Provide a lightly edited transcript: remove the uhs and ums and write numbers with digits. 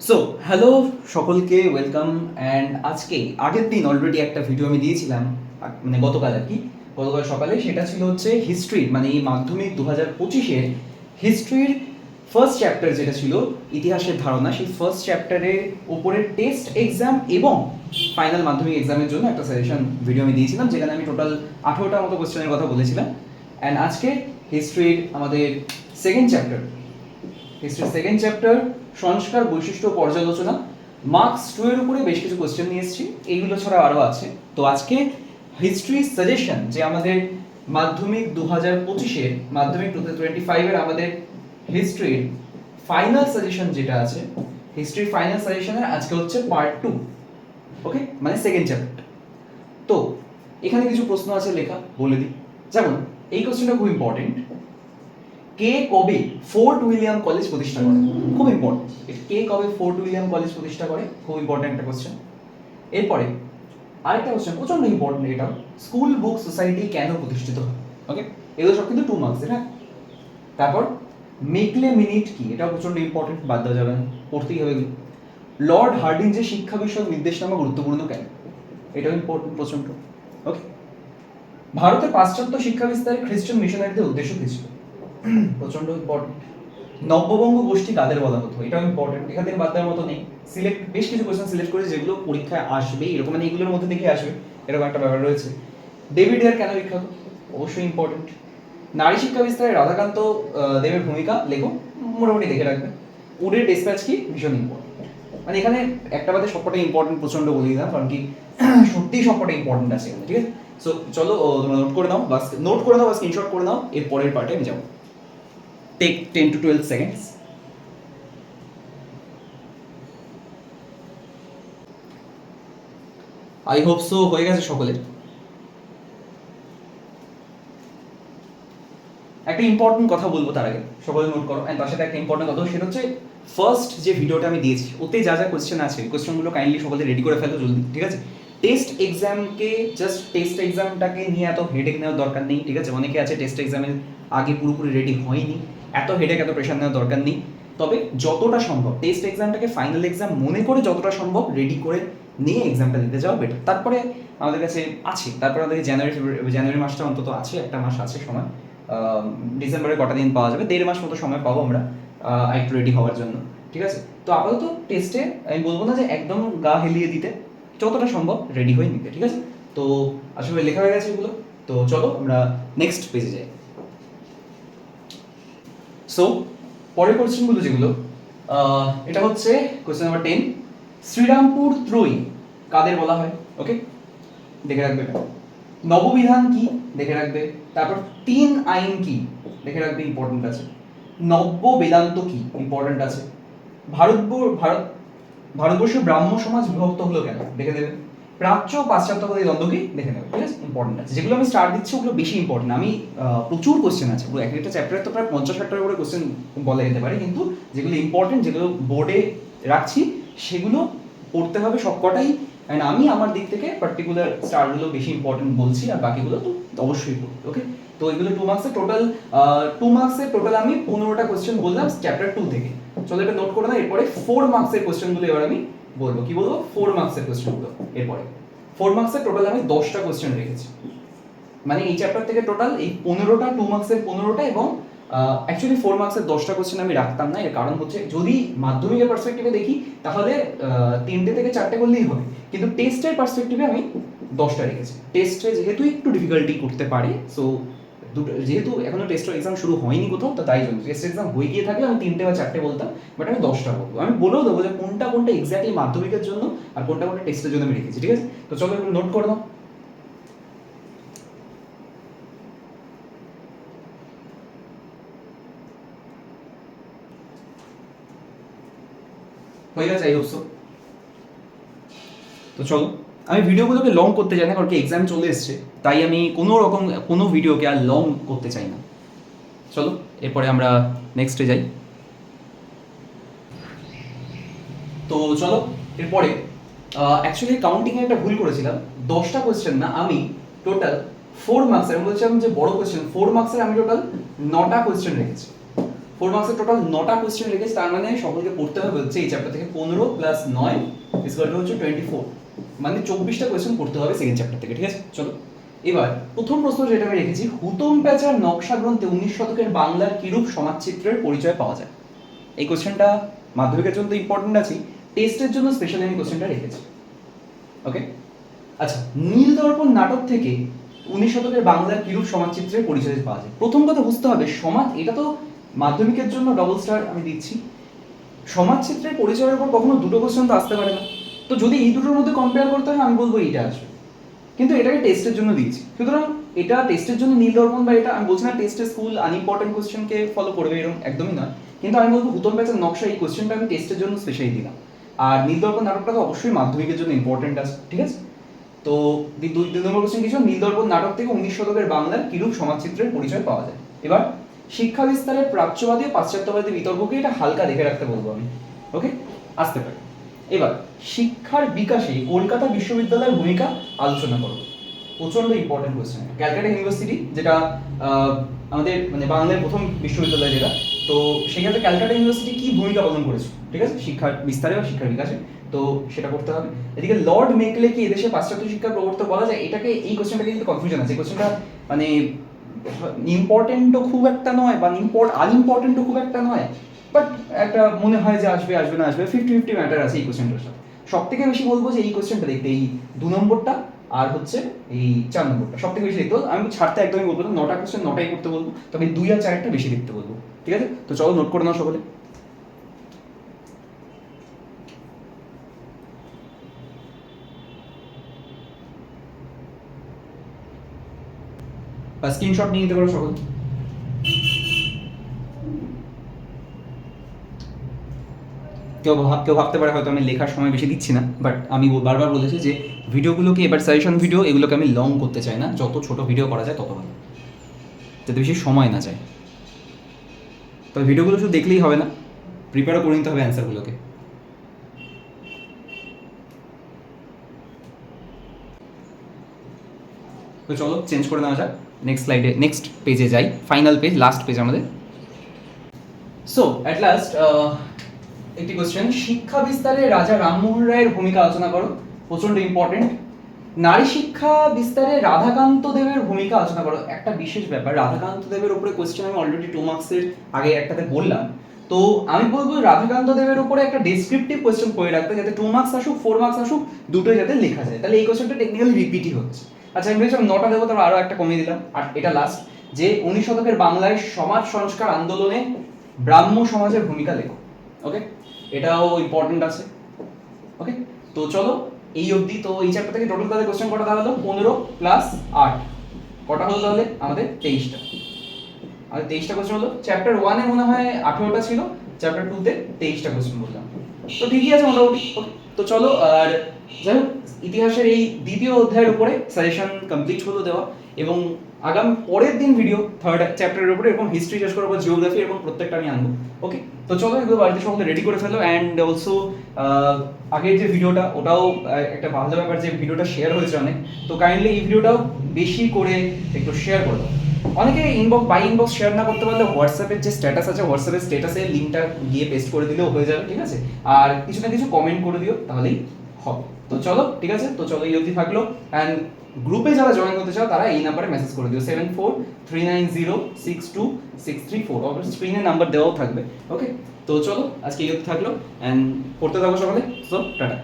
So hello সকলকে welcome. And আজকে আগের দিন অলরেডি একটা ভিডিও আমি দিয়েছিলাম, মানে গতকাল আর কি, গতকাল সকালে। সেটা ছিল হচ্ছে হিস্ট্রি, মানে এই মাধ্যমিক 2025-এর হিস্ট্রির ফার্স্ট চ্যাপ্টার যেটা ছিল ইতিহাসের ধারণা, সেই ফার্স্ট চ্যাপ্টারের উপরে টেস্ট এক্সাম এবং ফাইনাল মাধ্যমিক এক্সামের জন্য একটা সাজেশন ভিডিও আমি দিয়েছিলাম, যেখানে আমি টোটাল 18টার মতো কোয়েশ্চেনের কথা বলেছিলাম। অ্যান্ড আজকে হিস্ট্রির আমাদের সেকেন্ড চ্যাপ্টার, হিস্ট্রির সেকেন্ড চ্যাপ্টার সংস্কার বৈশিষ্ট্য পর্যালোচনা, মার্কস 2 এর উপরে বেশ কিছু কোশ্চেন নিয়ে এসেছি। এইগুলো ছাড়া আরও আছে। তো আজকে হিস্ট্রি সাজেশন, যে আমাদের মাধ্যমিক 2025-এর, মাধ্যমিক 2025-এর আমাদের হিস্ট্রির ফাইনাল সাজেশন যেটা আছে, হিস্ট্রির ফাইনাল সাজেশনের আজকে হচ্ছে পার্ট 2। ওকে, মানে সেকেন্ড চ্যাপ্টার। তো এখানে কিছু প্রশ্ন আছে লেখা, বলে দিই। যেমন এই কোশ্চেনটা খুব ইম্পর্টেন্ট, কে কবে ফোর্ট উইলিয়াম কলেজ প্রতিষ্ঠা করে? খুব ইম্পর্টেন্ট। কে কবে ফোর্ট উইলিয়াম কলেজ প্রতিষ্ঠা করে, খুব ইম্পর্টেন্ট একটা কোশ্চেন। এরপরে আরেকটা কোশ্চেন প্রচন্ড ইম্পর্টেন্ট, এটা স্কুল বুক সোসাইটি কেন প্রতিষ্ঠিত হয়? ওকে, এগুলো সব কিন্তু 2 মার্কসের। হ্যাঁ, তারপর মেকলে মিনিট কি, এটাও প্রচন্ড ইম্পর্টেন্ট, বাদ দেওয়া যাবে না, পড়তেই হবে এগুলো। লর্ড হার্ডিঞ্জের শিক্ষা বিষয়ক নির্দেশনামা গুরুত্বপূর্ণ কেন? এটাও ইম্পর্টেন্ট প্রচন্ড। ওকে, ভারতের পাশ্চাত্য শিক্ষা বিস্তারে খ্রিস্টান মিশনারিদের উদ্দেশ্য কি ছিল? প্রচন্ড ইম্পর্টেন্ট। নব্যবঙ্গ গোষ্ঠী কাদের বলা হতো? এটাও ইম্পর্টেন্ট, এখান থেকে বাদ দেওয়ার মতো নেই। সিলেক্ট, বেশ কিছু কোয়েশ্চেন সিলেক্ট করেছে যেগুলো পরীক্ষায় আসবে, এরকম মানে এগুলোর মধ্যে দেখে আসবে, এরকম একটা ব্যাপার রয়েছে। ডেভিড হেয়ার কেন বিখ্যাত? অবশ্যই ইম্পর্টেন্ট। নারী শিক্ষা বিস্তারে রাধাকান্ত দেবের ভূমিকা লেখো, মোটামুটি দেখে রাখবে। উডের ডিসপ্যাচ কি, ভীষণ ইম্পর্টেন্ট। মানে এখানে একটা বাদে সবকটাই ইম্পর্টেন্ট, প্রচন্ড বলে দিলাম, কারণ কি সত্যিই সবকটা ইম্পর্টেন্ট আছে এখানে। ঠিক আছে, সো চলো তোমরা নোট করে নাও, বাস নোট করে নাও বা স্ক্রিনশট করে নাও, এর পরের পার্টে আমি যাবো। Take 10 to 12 seconds. I hope so হয়ে গেছে সকলের। একটা ইম্পর্টেন্ট কথা বলবো তার আগে, সকলে নোট করো। অ্যান্ড তার সাথে একটা ইম্পর্টেন্ট কথা, সেটা হচ্ছে ফার্স্ট যে ভিডিওটা আমি দিয়েছি ওতে যা যা কোয়েশ্চেন আছে, কোয়েশ্চেনগুলো কাইন্ডলি সকলে রেডি করে ফেলো জলদি। ঠিক আছে, টেস্ট এক্সামকে, জাস্ট টেস্ট এক্সামটাকে নিয়ে এত হেডেক নেওয়ার দরকার নেই। ঠিক আছে, অনেকে আছে টেস্ট এক্সামের আগে পুরোপুরি রেডি হয়নি, এত হেডেক এত প্রেশার নেওয়ার দরকার নেই। তবে যতটা সম্ভব টেস্ট এক্সামটাকে ফাইনাল এক্সাম মনে করে যতটা সম্ভব রেডি করে নিয়ে এক্সামটা দিতে যাওয়া বেটার। তারপরে আমাদের কাছে আছে, তারপরে আমাদের জানুয়ারি মাসটা অন্তত আছে, একটা মাস আছে সময়। ডিসেম্বরে কটা দিন পাওয়া যাবে, 1.5 মাস মতো সময় পাবো আমরা একটু রেডি হওয়ার জন্য। ঠিক আছে, তো আপাতত টেস্টে আমি বলবো না যে একদম গা হেলিয়ে দিতে, যতটা সম্ভব রেডি হয়ে নিতে। ঠিক আছে, তো আসলে লেখা হয়ে গেছে এগুলো, তো চলো আমরা নেক্সট পেজে যাই। সো পরের কোয়েশ্চেনগুলো যেগুলো, এটা হচ্ছে কোয়েশ্চেন নাম্বার 10, শ্রীরামপুর ত্রয়ী কাদের বলা হয়? ওকে, দেখে রাখবে। নববিধান কি, দেখে রাখবে। তারপর 3 আইন কি, দেখে রাখবে, ইম্পর্টেন্ট আছে। নব্য বেদান্ত কি, ইম্পর্টেন্ট আছে। ভারতবর্ষ ব্রাহ্ম সমাজ বিভক্ত হলো কেন, দেখে দেবে। প্রাচ্য পাশ্চাত্যবাদী দ্বন্দ্ব কি, দেখে নেবে। ঠিক আছে, ইম্পর্টেন্ট আছে। যেগুলো আমি স্টার দিচ্ছি ওগুলো বেশি ইম্পর্টেন্ট। আমি প্রচুর কোশ্চেন আছে, পুরো একটা চ্যাপ্টারে তো প্রায় 50-60টার উপরে কোশ্চেন বলা যেতে পারে, কিন্তু যেগুলো ইম্পর্টেন্ট, যেগুলো বোর্ডে রাখছি, সেগুলো পড়তে হবে সবকটাই। অ্যান্ড আমি আমার দিক থেকে পার্টিকুলার স্টারগুলো বেশি ইম্পর্টেন্ট বলছি, আর বাকিগুলো তো অবশ্যই পড়বে। ওকে, তো এগুলো 2 মার্কসের টোটাল, 2 মার্কসের টোটাল আমি 15টা কোশ্চেন বললাম চ্যাপ্টার 2 থেকে। চলো এটা নোট করে না। এরপরে 4 মার্কসের কোশ্চেনগুলো এবার আমি বলবো। কি বলবো? 4 মার্কসের কোশ্চেনগুলো। এরপরে 4 মার্কসের টোটাল আমি 10টা কোশ্চেন রেখেছি, মানে এই চ্যাপ্টার থেকে টোটাল এই 15টা, 2 মার্কসের 15টা, এবং অ্যাকচুয়ালি 4 মার্কসের 10টা কোশ্চেন আমি রাখতাম না। এর কারণ হচ্ছে, যদি মাধ্যমিকের পার্সপেক্টিভে দেখি তাহলে 3টে থেকে 4টে করলেই হবে, কিন্তু টেস্টের পার্সপেক্টিভে আমি 10টা রেখেছি। টেস্টে যেহেতু একটু ডিফিকাল্টি করতে পারে, সো দুটো, যেহেতু এখনো টেস্ট এক্সাম শুরু হয়নি কোথাও, তো তাই জন্য টেস্ট এক্সাম হয়ে গিয়ে থাকলে আমি 3টে বা 4টে বলতাম, বাট আমি 10টা বলবো। আমি বলেও দেবো যে কোনটা কোনটা এক্স্যাক্টলি মাধ্যমিকের জন্য আর কোনটা কোনটা টেস্টের জন্য আমি রেখেছি। ঠিক আছে, তো চলো এগুলো নোট করে নাও। হয়ে গেছে, আই হোপ সো। তো চলো, আমি ভিডিওগুলোকে লং করতে চাই না, কারণ কি এক্সাম চলে এসছে, তাই আমি কোনো রকম কোনো ভিডিওকে আর লং করতে চাই না। চলো এরপরে আমরা নেক্সটে যাই। তো চলো এরপরে, অ্যাকচুয়ালি কাউন্টিংয়ে একটা ভুল করেছিলাম, 10টা কোয়েশ্চেন না, আমি টোটাল 4 মার্কসের, আমি বলছিলাম যে বড় কোয়েশ্চেন 4 মার্কসের আমি টোটাল 9টা কোয়েশ্চেন রেখেছি। 4 মার্কসের টোটাল 9টা কোশ্চেন রেখেছে, তার মানে সকলকে পড়তে হবে হচ্ছে এই চ্যাপ্টার থেকে 15 প্লাস 9 ইকুয়াল টু হচ্ছে 24, মানে 24টা কোশ্চেন পড়তে হবে সেকেন্ড চ্যাপ্টার থেকে। ঠিক আছে, চলো এবার প্রথম প্রশ্ন যেটা আমি রেখেছি, হুতম প্যাঁচার নকশা গ্রন্থে 19 শতকের বাংলার কিরূপ সমাজচিত্রের পরিচয় পাওয়া যায়। এই কোশ্চেনটা মাধ্যমিকের জন্য তো ইম্পর্টেন্ট আছে, টেস্টের জন্য স্পেশালি আমি কোশ্চেনটা রেখেছি। ওকে, আচ্ছা, নীল দর্পণ নাটক থেকে 19 শতকের বাংলার কিরূপ সমাজচিত্রের পরিচয় পাওয়া যায়। প্রথম কথা বুঝতে হবে সমাজ, এটা তো মাধ্যমিকের জন্য ডবল স্টার আমি দিচ্ছি, সমাজচিত্রের পরিচয়ের উপর কখনো দুটো কোশ্চেন তো আসতে পারে না। তো যদি এই দুটোর মধ্যে কম্পেয়ার করতে হয় আমি বলবো এইটা আসবে, কিন্তু এটাকে টেস্টের জন্য দিয়েছি, সুতরাং এটা টেস্টের জন্য নীল দর্পণ বা এটা আমি বলছি না টেস্টে স্কুল আনইম্পর্টেন্ট কোশ্চেনকে ফলো করবে এরকম একদমই নয়, কিন্তু আমি বলবো হুতম প্যাঁচার নকশা এই কোশ্চেনটা আমি টেস্টের জন্য স্পেশালি দিলাম। আর নীল দর্পণ নাটকটা তো অবশ্যই মাধ্যমিকের জন্য ইম্পর্টেন্ট আছে। ঠিক আছে, তো দুই নম্বর কোশ্চেন কিছু, নীল দর্পণ নাটক থেকে 19 শতকের বাংলার কিরূপ সমাজচিত্রের পরিচয় পাওয়া যায়। এবার শিক্ষা বিস্তারের প্রাচ্যবাদী ও পাশ্চাত্যবাদী বিতর্ককে এটা হালকা দেখে রাখতে বলবো আমি। ওকে, আসতে পারে। এবার শিক্ষার বিকাশে কলকাতা বিশ্ববিদ্যালয়ের ভূমিকা আলোচনা করো। প্রচন্ড ইম্পর্টেন্ট কোয়েশ্চেন। ক্যালকাটা ইউনিভার্সিটি যেটা আমাদের মানে বাংলার প্রথম বিশ্ববিদ্যালয় যেটা, তো সেক্ষেত্রে ক্যালকাটা ইউনিভার্সিটি কি ভূমিকা পালন করেছে, ঠিক আছে, শিক্ষার বিস্তারে বা শিক্ষার বিকাশে, তো সেটা করতে হবে। এদিকে লর্ড মেকলে কি এদেশে পাশ্চাত্য শিক্ষার প্রবর্তক বলা যায়, এটাকে এই কোয়েশ্চেনটাকে কিন্তু কনফিউশন আছে। এই কোয়েশ্চেনটা মানে ইম্পর্টেন্টও খুব একটা নয় বা আনইম্পর্টেন্টও খুব একটা নয়, বাট একটা মনে হয় যে আসবে আসবে না আসবে, 50-50 ম্যাটার আছে এই কোয়েশ্চেনটার সাথে। সব থেকে বেশি বলবো যে এই কোয়েশ্চেনটা দেখতে, এই 2 নম্বরটা আর হচ্ছে এই 4 নম্বরটা সব থেকে বেশি দেখতে বলবো। আমি ছাড়তে একদমই বলবো না, 9টা কোয়েশ্চেন 9টাই করতে বলবো, তবে 2 আর 4 একটা বেশি দেখতে বলবো। ঠিক আছে, তো চলো নোট করে নাও সকলে। বা স্ক্রিনশট নিয়ে নিতে পারো সকল। কেউ ভাবতে পারে হয়তো আমি লেখার সময় বেশি দিচ্ছি না, বাট আমি বারবার বলেছি যে ভিডিওগুলোকে এবার সাজেশন ভিডিও এগুলোকে আমি লং করতে চাই না, যত ছোট ভিডিও করা যায় তত ভালো, যাতে বেশি সময় না যায়। তবে ভিডিওগুলো শুধু দেখলেই হবে না, প্রিপেয়ারও করে নিতে হবে অ্যান্সারগুলোকে। তো চলো চেঞ্জ করে নেওয়া যাক, নেক্সট স্লাইডে, নেক্সট পেজে যাই, ফাইনাল পেজ, লাস্ট পেজ আমাদের। সো অ্যাট লাস্ট একটি কোশ্চেন, শিক্ষা বিস্তারে রাজা রামমোহন রায়ের ভূমিকা আলোচনা করো। প্রচন্ড ইম্পর্টেন্ট। নারী শিক্ষা বিস্তারে রাধাকান্ত দেবের ভূমিকা আলোচনা করো। একটা বিশেষ ব্যাপার, রাধাকান্ত দেবের উপরে কোশ্চেন আমি অলরেডি 2 মার্কসের আগে একটাতে বললাম, তো আমি বলবো রাধাকান্ত দেবের উপরে একটা ডেসক্রিপটিভ কোশ্চেন করে রাখতে, যাতে 2 মার্কস আসুক 4 মার্কস আসুক দুটোই যাতে লেখা যায়, তাহলে এই কোশ্চেনটা টেকনিক্যালি রিপিটই হচ্ছে। আচ্ছা, আমি ভেবেছিলাম 9টা দেবো, তারপর আরও একটা কমিয়ে দিলাম। আর এটা লাস্ট, যে 19 শতকের বাংলায় সমাজ সংস্কার আন্দোলনে ব্রাহ্ম সমাজের ভূমিকা লেখো। ওকে, এটাও ইম্পর্টেন্ট আছে। ওকে, তো চলো এই অবধি। তো এই চ্যাপ্টার থেকে টোটাল তাহলে কোশ্চেন কটা হলো, 15 প্লাস 8 কটা হলো তাহলে আমাদের 23টা। আর 23টা কোশ্চেন হলো। চ্যাপ্টার 1 এ মনে হয় 18টা ছিল, চ্যাপ্টার 2 তে 23টা কোশ্চেন বললাম, তো ঠিকই আছে মোটামুটি। ওকে, তো চলো, আর যাই হোক ইতিহাসের এই দ্বিতীয় অধ্যায়ের উপরে সাজেশন কমপ্লিট হলো দেওয়া, এবং আগামী পরের দিন ভিডিও 3rd চ্যাপ্টারের উপরে, এবং হিস্ট্রি শেষ করার পর জিওগ্রাফি, এবং প্রত্যেকটা আমি আনবো। ওকে, তো চলো এগুলো বাড়িতে সকলে রেডি করে ফেলো। অ্যান্ড অলসো আগের যে ভিডিওটা, ওটাও একটা ভালো ব্যাপার যে ভিডিওটা শেয়ার হয়েছে অনেক, তো কাইন্ডলি এই ভিডিওটাও বেশি করে একটু শেয়ার করে দাও। অনেকে ইনবক্স শেয়ার না করতে পারলে হোয়াটসঅ্যাপের যে স্ট্যাটাস আছে, হোয়াটসঅ্যাপের স্ট্যাটাসে লিঙ্কটা গিয়ে পেস্ট করে দিলেও হয়ে যাবে। ঠিক আছে, আর কিছু না কিছু কমেন্ট করে দিও, তাহলেই হবে। তো চলো ঠিক আছে, তো চলো এই অবধি থাকলো। অ্যান্ড গ্রুপে যারা জয়েন করতে চাও তারা এই নাম্বারে মেসেজ করে দিও, 7439062634, অবশ্যই স্ক্রিনে নাম্বার দেওয়াও থাকবে। ওকে, তো চলো আজকে এই অবধি থাকলো, অ্যান্ড পড়তে থাকো সকালে। So tata.